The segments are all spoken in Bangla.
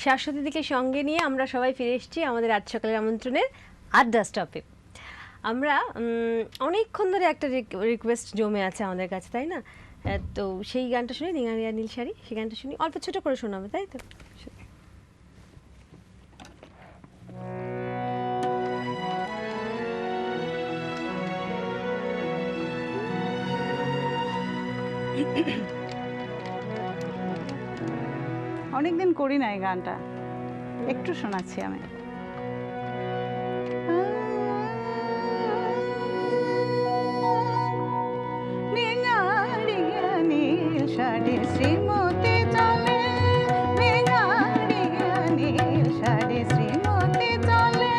শাশ্বতীদিকে সঙ্গে নিয়ে আমরা সবাই ফিরে এসেছি আমাদের আজ সকালের আমন্ত্রণের আড্ডা স্টপে। আমরা অনেকক্ষণ ধরে একটা রিকোয়েস্ট জমে আছে আমাদের কাছে, তাই না? তো সেই গানটা শুনি, রিঙারিয়া নীল শাড়ি, সেই গানটা শুনি, অল্প ছোট করে শোনাবে, তাই তো? অনেকদিন করি না এই গানটা, একটু শোনাচ্ছি আমি। শ্রীমতী চলে শ্রীমতী চলে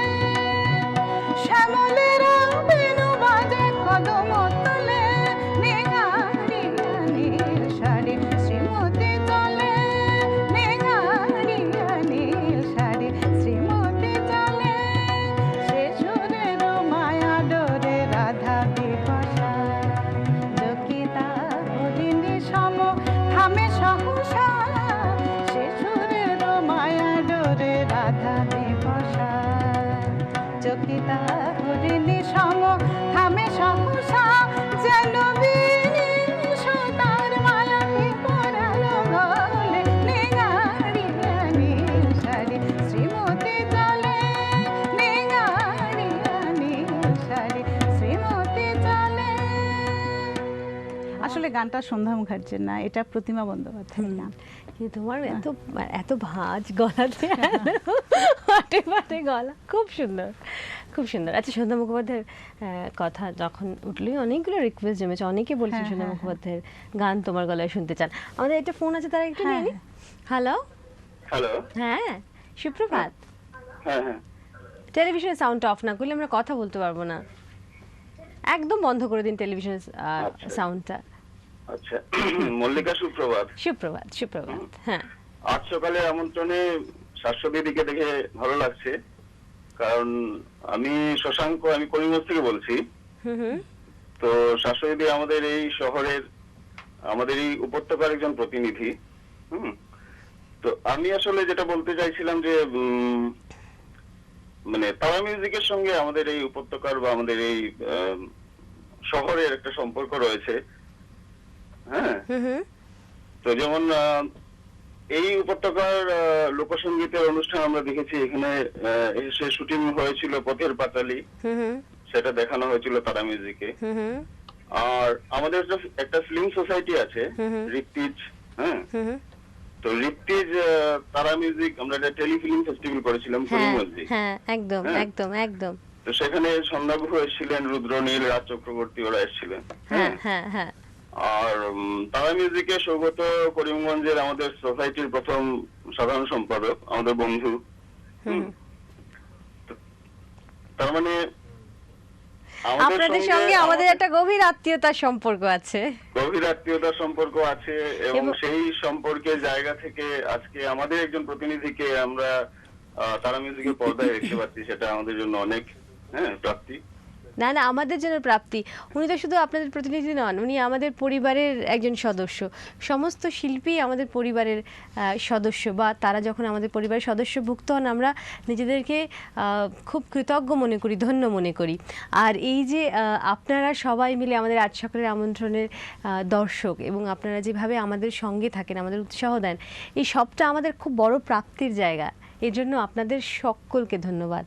শ্যামলের বেনু বাজে কদম তলে নীল শাড়ি শ্রীমতী চলে নীল শাড়ি শ্রীমতী চলে শেষুরের মায়া ডোরে রাধা বিপাশা দুঃখিতা হরিণী সম থামে সহসা শেষুরের মায়া ডোরে রাধা বিপাশা চকিতা হরিণী সম থামে সহসা যেন তার মালা পরালো গলে নীল শাড়ি শ্রীমতী চলে নীল শাড়ি শ্রীমতী চলে। আসলে গানটা সন্ধ্যা মুখার্জির না, এটা প্রতিমা বন্দ্যোপাধ্যায়ের গান। তোমার এত এত ভাঁজ গলাতে, পাটে পাটে গলা, খুব সুন্দর, খুব সুন্দর। আচ্ছা, সন্ধ্যা মুখোপাধ্যায়ের কথা যখন উঠলোই অনেকগুলো রিকোয়েস্ট জমেছে, অনেকে বলছেন সন্ধ্যা মুখোপাধ্যায়ের গান তোমার গলায় শুনতে চান। আমাদের একটা ফোন আছে, তারা একটু নিয়ে নি। হ্যালো হ্যালো, হ্যাঁ, সুপ্রভাত। হ্যাঁ হ্যাঁ, টেলিভিশনের সাউন্ডটা অফ না করলে আমরা কথা বলতে পারবো না, একদম বন্ধ করে দিন টেলিভিশনের সাউন্ডটা। আচ্ছা, মল্লিকা সুপ্রভাত। সুপ্রভাত, সুপ্রভাত। হ্যাঁ, আজ সকালে আমন্ত্রণে শাশ্বতীদিকে দেখে ভালো লাগছে, কারণ আমি শশাঙ্ক, আমি করিমগঞ্জ থেকে বলছি। তো শাশ্বতী আমাদের এই শহরের, আমাদের এই উপত্যকার একজন প্রতিনিধি। তো আমি আসলে যেটা বলতে চাইছিলাম যে মানে তারা মিউজিকের সঙ্গে আমাদের এই উপত্যকার বা আমাদের এই শহরের একটা সম্পর্ক রয়েছে। হ্যাঁ, তো যেমন এই উপত্যকার লোকসঙ্গীতের অনুষ্ঠান আমরা দেখেছি, এখানে এসে শুটিং হয়েছিল পথের পাঁচালী, সেটা দেখানো হয়েছিল তারা মিউজিকে। আর আমাদের একটা ফিল্ম সোসাইটি আছে রিপ্তিজ, হ্যাঁ, তো রিপ্তিজ তারা মিউজিক, আমরা একটা টেলিফিল্ম ফেস্টিভ্যাল করেছিলাম করিমগঞ্জে। হ্যাঁ, একদম একদম একদম। তো সেখানে সন্ধ্যা গুহ এসেছিলেন, রুদ্রনীল, রাজ চক্রবর্তী, ওরা এসেছিলেন। হ্যাঁ হ্যাঁ হ্যাঁ। আর তারা মিউজিকে সৌগত করিমগঞ্জের আমাদের সোসাইটির প্রথম সাধারণ সম্পাদক, আমাদের বন্ধু। তার মানে আপনাদের সঙ্গে আমাদের একটা গভীর আত্মীয়তার সম্পর্ক আছে, গভীর আত্মীয়তার সম্পর্ক আছে, এবং সেই সম্পর্কের জায়গা থেকে আজকে আমাদের একজন প্রতিনিধিকে আমরা তারা মিউজিকের পর্দায় দেখতে পাচ্ছি, সেটা আমাদের জন্য অনেক প্রাপ্তি। না না, আমাদের জন্য প্রাপ্তি। উনি তো শুধু আপনাদের প্রতিনিধি নন, উনি আমাদের পরিবারের একজন সদস্য। সমস্ত শিল্পী আমাদের পরিবারের সদস্য, বা তারা যখন আমাদের পরিবারের সদস্যভুক্ত হন আমরা নিজেদেরকে খুব কৃতজ্ঞ মনে করি, ধন্য মনে করি। আর এই যে আপনারা সবাই মিলে আমাদের আজ সকালের আমন্ত্রণের দর্শক, এবং আপনারা যেভাবে আমাদের সঙ্গে থাকেন, আমাদের উৎসাহ দেন, এই সবটা আমাদের খুব বড় প্রাপ্তির জায়গা। এর জন্য আপনাদের সকলকে ধন্যবাদ।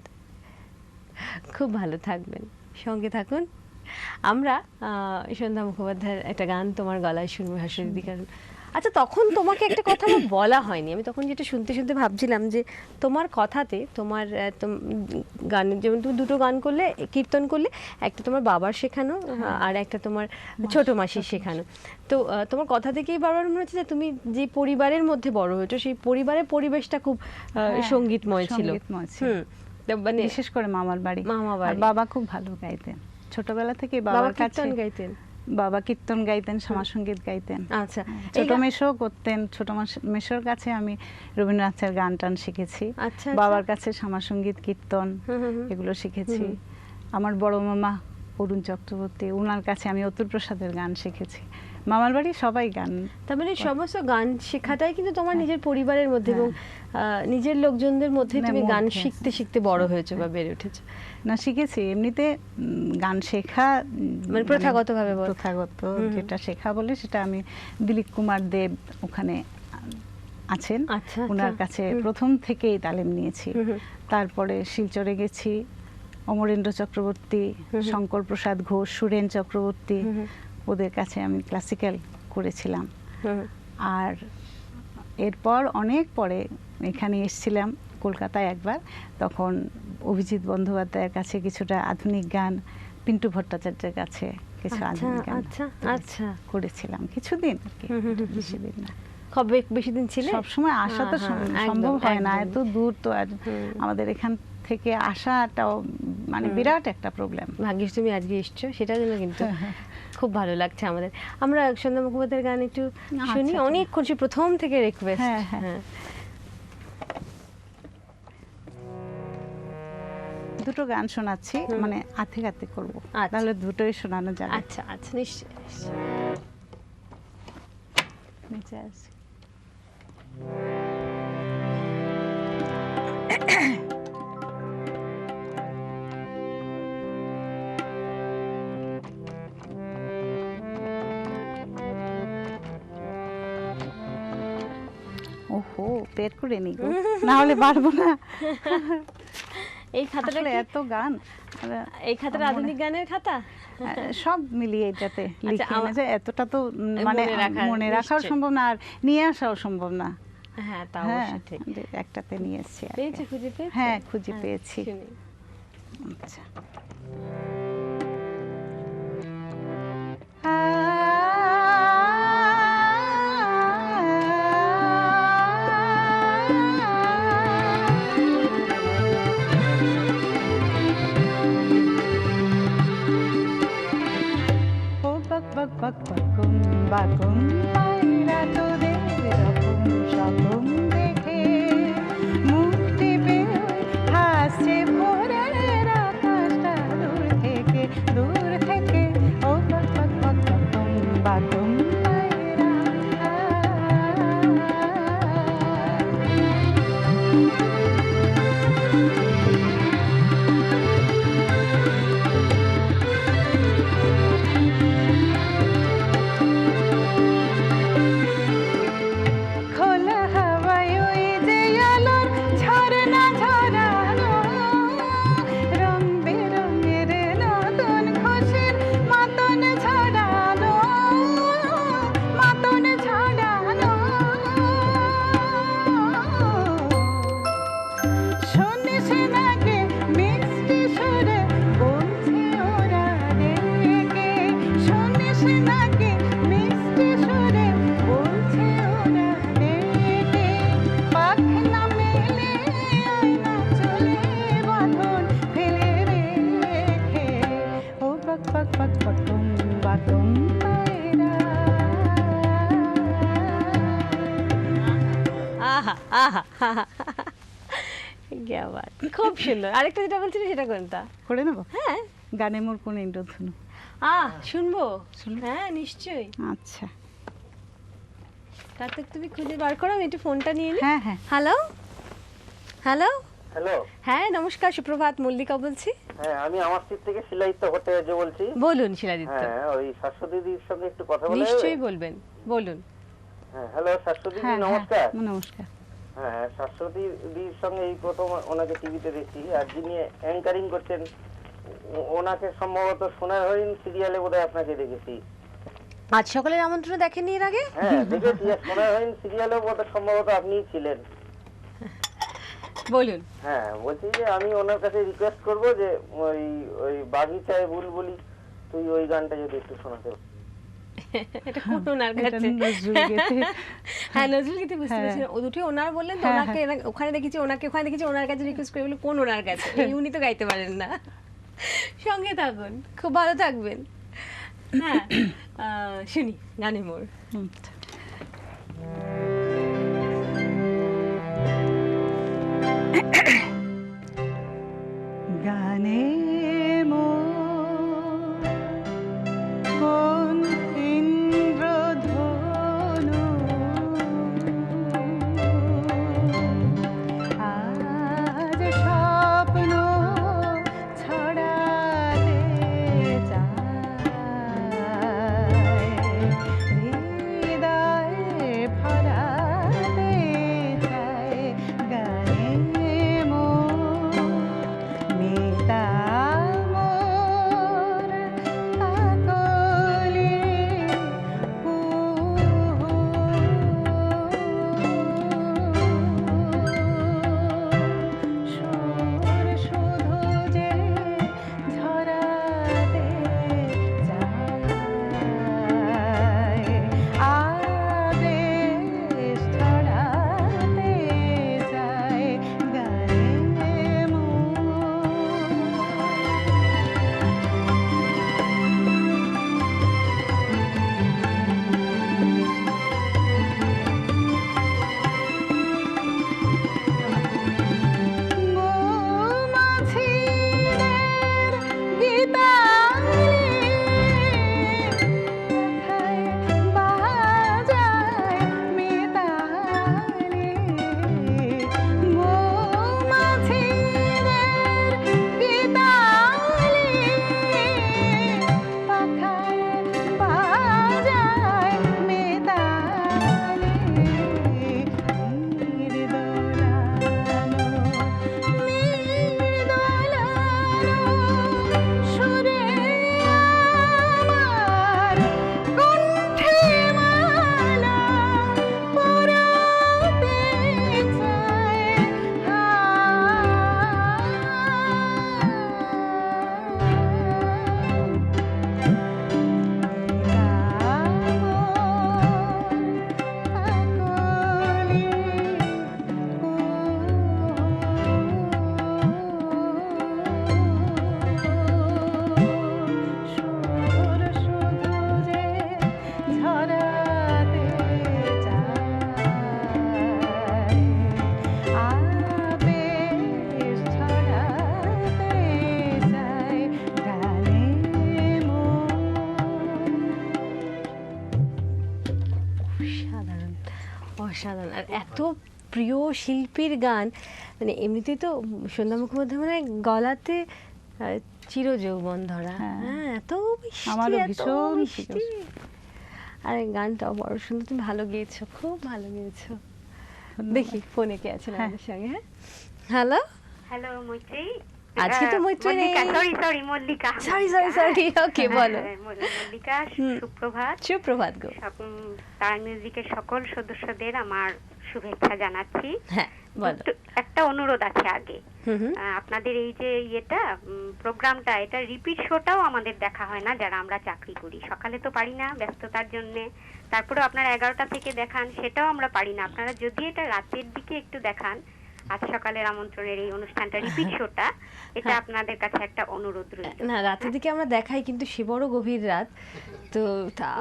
খুব ভালো থাকবেন, সঙ্গে থাকুন। আমরা সন্ধ্যা মুখোপাধ্যায়ের একটা গান তোমার গলায় শুনবো, শাশ্বতী। কারণ আচ্ছা, তখন তোমাকে একটা কথা আমার বলা হয়নি, আমি তখন যেটা শুনতে শুনতে ভাবছিলাম যে তোমার কথাতে, তোমার গান, যেমন তুমি দুটো গান করলে, কীর্তন করলে, একটা তোমার বাবার শেখানো আর একটা তোমার ছোট মাসির শেখানো। তো তোমার কথা থেকেই বারবার মনে হচ্ছে যে তুমি যে পরিবারের মধ্যে বড় হয়েছো, সেই পরিবারের পরিবেশটা খুব সঙ্গীতময় ছিল। মানে বিশেষ করে মামার বাড়ি, বাবা খুব ভালো গাইতেন ছোটবেলা থেকে। বাবার কাছে গাইতেন, বাবা কীর্তন গাইতেন, সমাজসঙ্গীত গাইতেন। আচ্ছা, ছোট মেশো করতেন, ছোট মেশোর কাছে আমি রবীন্দ্রনাথের গান টান শিখেছি। আচ্ছা, বাবার কাছে সমাজসঙ্গীত, কীর্তন এগুলো শিখেছি। আমার বড় মামা অরুণ চক্রবর্তী, ওনার কাছে আমি অতুল প্রসাদের গান শিখেছি। মামার বাড়ি সবাই গান। তার মানে সমস্ত গান শেখাটাই কিন্তু তোমার নিজের পরিবারের মধ্যে এবং নিজের লোকজনদের মধ্যে তুমি গান শিখতে শিখতে বড় হয়েছো বা বেড়ে উঠেছো। না, শিখেছি এমনিতে গান শেখা মানে প্রথাগতভাবে প্রথাগত যেটা শেখা বলে সেটা আমি দিলীপ কুমার দেব ওখানে আছেন, ওনার কাছে প্রথম থেকেই তালিম নিয়েছি। তারপরে শিলচরে গেছি, অমরেন্দ্র চক্রবর্তী, শঙ্কর প্রসাদ ঘোষ, সুরেন চক্রবর্তী, ওদের কাছে আমি ক্লাসিক্যাল করেছিলাম। আর এরপর অনেক পরে এখানে এসেছিলাম কলকাতায় একবার, তখন অভিজিৎ বন্দ্যোপাধ্যায়ের কাছে কিছুটা আধুনিক গান, পিন্টু ভট্টাচার্যের কাছে কিছু আধুনিক গান করেছিলাম কিছুদিন আর কি, বেশি দিন না। কবে বেশি দিন ছিলে? সবসময় আসা তো সম্ভব হয় না, এত দূর তো আর আমাদের এখান থেকে আসাটাও মানে বিরাট একটা প্রবলেম। ভাগ্যিস তুমি আজকে এসছো, সেটার জন্য কিন্তু খুব ভালো লাগছে আমাদের। আমরা সন্ধ্যা মুখোপাধ্যায়ের গান একটু শুনি, অনেকক্ষণ সে প্রথম থেকে রিকোয়েস্ট। হ্যাঁ, দুটো গান শোনাচ্ছি, মানে আর্ধেক আর্ধেক করবো, তাহলে দুটোই শোনানো যাবে। আচ্ছা আচ্ছা, নিশ্চয়ই নিচে আসি। ওহো, বের করে নি গো, না হলে পারবো না। এই খাতাটা এত গান, এই খাতাটা আধুনিক গানের খাতা, সব মিলিয়ে এটাতে লিখে যে এতটা তো মানে মনে রাখাও সম্ভব না আর নিয়ে আসাও সম্ভব না। হ্যাঁ, তা অবশ্যই ঠিক। একটাতে নিয়ে এসেছি। পেয়েছো, খুঁজে পেয়েছো? হ্যাঁ, খুঁজে পেয়েছি। আচ্ছা, বাকুম পায়রা তোদের রকম সকম দেখে মুখ টিপে হাসছে ভোরের আকাশটা দূর থেকে ও বাকুম বাকুম পায়রা। খুব সুন্দর। আরেকটা যেটা বলছিলে সেটা কোনটা? করে নেবো? হ্যাঁ, গানে মোর কোন ইন্দ্রধনু। শুনবো? হ্যাঁ, নিশ্চয়ই। আচ্ছা, কার্তিক তুমি খুঁজে বার করো, আমি একটু ফোনটা নিয়ে নিই। হ্যাঁ হ্যাঁ। হ্যালো হ্যালো হ্যালো, হ্যাঁ নমস্কার, সুপ্রভাত, মল্লিকা বলছি। হ্যাঁ, আমি আমার সিট থেকে শিলাদিত্য ভট্টাচার্য বলছি। বলুন শিলাদিত্য। হ্যাঁ, ওই শাশ্বতী দিদির সঙ্গে একটু কথা বলে। নিশ্চয়ই বলবেন, বলুন। হ্যাঁ, হ্যালো শাশ্বতী দিদি, নমস্কার। নমস্কার। হ্যাঁ, শাশ্বতী দিদির সঙ্গে এই প্রথম ওনাকে টিভিতে দেখছি, আর যিনি অ্যাঙ্কারিং করছেন ওনাকে সম্ভবত সোনার হরিণ সিরিয়ালে বোধহয় আপনাকে দেখেছি। আজ সকালের আমন্ত্রণ দেখেননি এর আগে? হ্যাঁ, দেখেছি, আর সোনার হরিণ সিরিয়ালেও বোধহয় সম্ভবত আপনিই ছিলেন। বলুন। হ্যাঁ, বলছি যে আমি ওনার কাছে রিকোয়েস্ট করব যে ওই ওই বাগিচায় বুলবুলি তুই ওই গানটা যদি একটু শোনাতে। এটা কোন ওনার কাছে? হ্যাঁ, নজরুল গীতি বুঝতে পেরেছি। ও দুটোই ওনার বললেন তো, ওনাকে ওখানে দেখেছি, ওনাকে ওখানে দেখেছি, ওনার কাছে রিকোয়েস্ট করে বলে কোন ওনার কাছে? এই উনি তো গাইতে পারেন না। সঙ্গে থাকুন, খুব ভালো থাকবেন। হ্যাঁ, শুনি গানে মোর। গানে মোর কোন ইন্দ্র হৃদয়ে ভরাতে চাই গানে মোর মিতা মোর কাকলি সুর শুধু যে ঝরাতে চায় আবেশ ছড়াতে চায় গানে মৌমাছিদের গীতালি কথায় বাজায় মিতালি মৌমাছিদের গীতালি পাখায় বাজায় মিতালি সুরে আমার কণ্ঠে মালা পরাতে চায় সুর শুধু যে ঝরাতে চায় আবেশ ছড়াতে চায় গানে মোর অসাধারণ অসাধারণ। আর এত প্রিয় শিল্পীর গান, মানে এমনিতেই তো সন্ধ্যা মুখোপাধ্যায় মানে গলাতে চিরযৌবন ধরা, হ্যাঁ। হ্যাঁ এত মিষ্টি, আমারও এত ভীষণ মিষ্টি। আর এই গানটাও বড় সুন্দর, তুমি ভালো গেয়েছো, খুব ভালো গেয়েছো। দেখি ফোনে কে আছেন আমাদের সঙ্গে। হ্যাঁ, হ্যালো, হ্যালো মৈত্রী। আজকে তো মৈত্রী নেই। মল্লিকা। সরি, ওকে বলো। মল্লিকা, সুপ্রভাত। সুপ্রভাত গো। তারা মিউজিকের সকল সদস্যদের আমার শুভেচ্ছা জানাচ্ছি। হ্যাঁ বলো। একটা অনুরোধ আছে আগে, হুম। আপনাদের এই যে প্রোগ্রামটা, এটা রিপিট শোটাও আমাদের দেখা হয় না যারা আমরা চাকরি করি। সকালে তো পারি না ব্যস্ততার জন্য, তারপরে আপনারা 11টা থেকে দেখান, সেটাও আমরা পারি না। আপনারা যদি এটা রাতের দিকে একটু দেখান, আজ সকালের আমন্ত্রণের এই অনুষ্ঠানটা রিপিট শোটা, এটা আপনাদের কাছে একটা অনুরোধ রইল। না, রাতের দিকে আমরা দেখাই, কিন্তু সে বড় গভীর রাত তো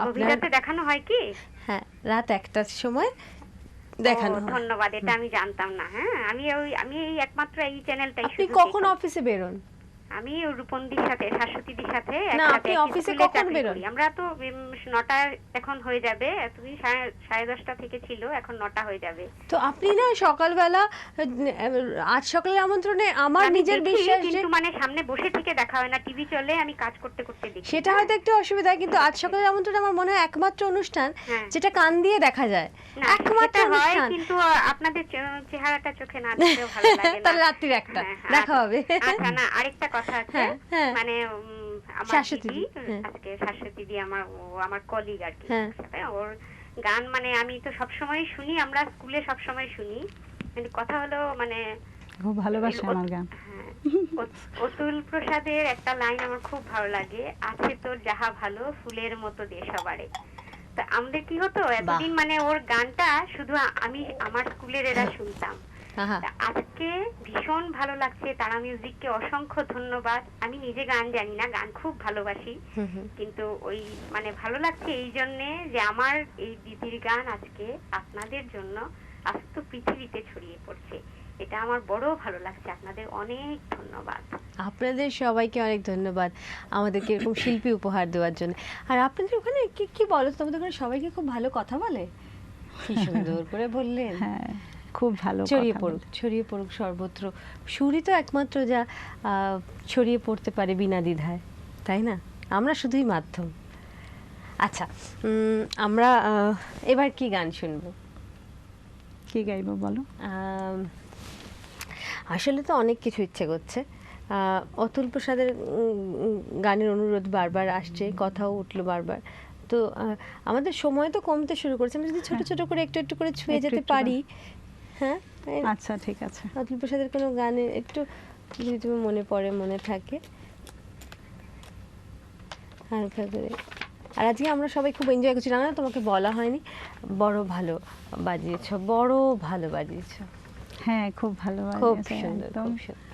গভীর রাতে দেখানো হয় কি? হ্যাঁ, রাত 1টার সময় দেখানো হয়। ধন্যবাদ, এটা আমি জানতাম না। হ্যাঁ, আমি এই একমাত্র এই চ্যানেলটাই। আপনি কখন অফিসে বেরোন? আমি রূপন্দির সাথে, শাশ্বতীদির সাথে না, আপনি অফিসে কখন বেরোন? আমরা তো 9টা এখন হয়ে যাবে, তুমি 10:30 থেকে ছিল, এখন 9টা হয়ে যাবে। তো আপনি না সকালবেলা, আজ সকালের আমন্ত্রণে আমার নিজের বিশ্বাস যে, কিন্তু মানে সামনে বসে থেকে দেখা হয় না, টিভি চলে, আমি কাজ করতে করতে দেখি। সেটা হয়তো একটু অসুবিধা, কিন্তু আজ সকালের আমন্ত্রণে আমার মনে হয় একমাত্র অনুষ্ঠান যেটা কান দিয়ে দেখা যায়, একমাত্র অনুষ্ঠান। কিন্তু আপনাদের চেহারাটা চোখে না দেখলেও ভালো লাগে না। তাহলে রাত্রির 1টা দেখা হবে। আচ্ছা, না আরেকটা কথা আছে, মানে আমার শাশ্বতী দিদি, আজকে শাশ্বতী দিদি আমার কলিগ আর কি, ওর গান মানে আমি তো সবসময় শুনি, আমরা স্কুলে সবসময় শুনি, কিন্তু কথা হলো মানে খুব ভালোবাসে আমার গান। অতুল প্রসাদের একটা লাইন আমার খুব ভালো লাগে, আছে তোর যাহা ভালো ফুলের মতো দে সবারে। তা আমাদের কি হতো এতদিন, মানে ওর গানটা শুধু আমি আমার স্কুলের এরা শুনতাম। আজকে ভীষণ ভালো লাগছে, তারা মিউজিককে অসংখ্য ধন্যবাদ। আমি নিজে গান জানি না, গান খুব ভালোবাসি, কিন্তু ওই মানে ভালো লাগছে এই জন্যে যে আমার এই দিদির গান আজকে আপনাদের জন্য আস্ত পৃথিবীতে ছড়িয়ে পড়ছে। এটা আমার বড় ভালো লাগছে। আপনাদের অনেক ধন্যবাদ। আপনাদের সবাইকে অনেক ধন্যবাদ আমাদেরকে এরকম শিল্পী উপহার দেওয়ার জন্য। আর আপনাদের ওখানে কি বলো, তোমাদের ওখানে সবাইকে খুব ভালো কথা বলে? কি সুন্দর করে বললেন। হ্যাঁ, খুব ভালো। ছড়িয়ে পড়ুক সর্বত্র। সুরই তো একমাত্র যা ছড়িয়ে পড়তে পারে বিনা দ্বিধায়, তাই না? আমরা শুধুই মাধ্যম। আচ্ছা, আমরা এবার কি গান শুনবো? কি গাইবো বলো? আসলে তো অনেক কিছু ইচ্ছে করছে। অতুল প্রসাদের গানের অনুরোধ বারবার আসছে, কথাও উঠলো বারবার। তো আমাদের সময় তো কমতে শুরু করেছে, আমরা যদি ছোট ছোট করে একটু একটু করে ছুঁয়ে যেতে পারি। হ্যাঁ, আচ্ছা ঠিক আছে। অতুল প্রসাদের কোনো গানে একটু যদি তুমি মনে পড়ে, মনে থাকে হালকা করে। আর আজকে আমরা সবাই খুব এনজয় করছি, না তোমাকে বলা হয়নি, বড় ভালো বাজিয়েছো, বড় ভালো বাজিয়েছো। হ্যাঁ, খুব ভালো, খুব সুন্দর, খুব সুন্দর।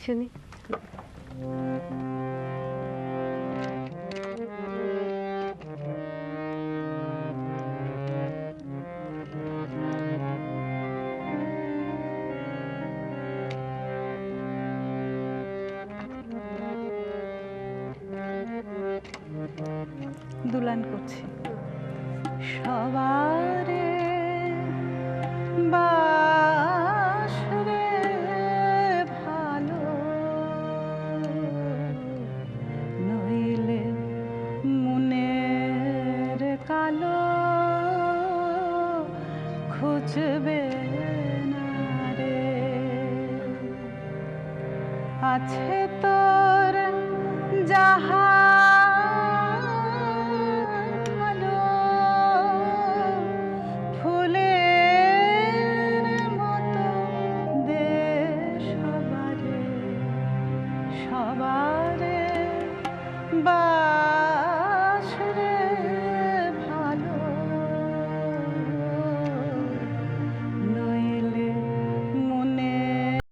শুনি। দুলান করছি। সবারে বাসরে ভালো, নইলে মনের কালো খুঁজবে না রে। আছে তোর যাহা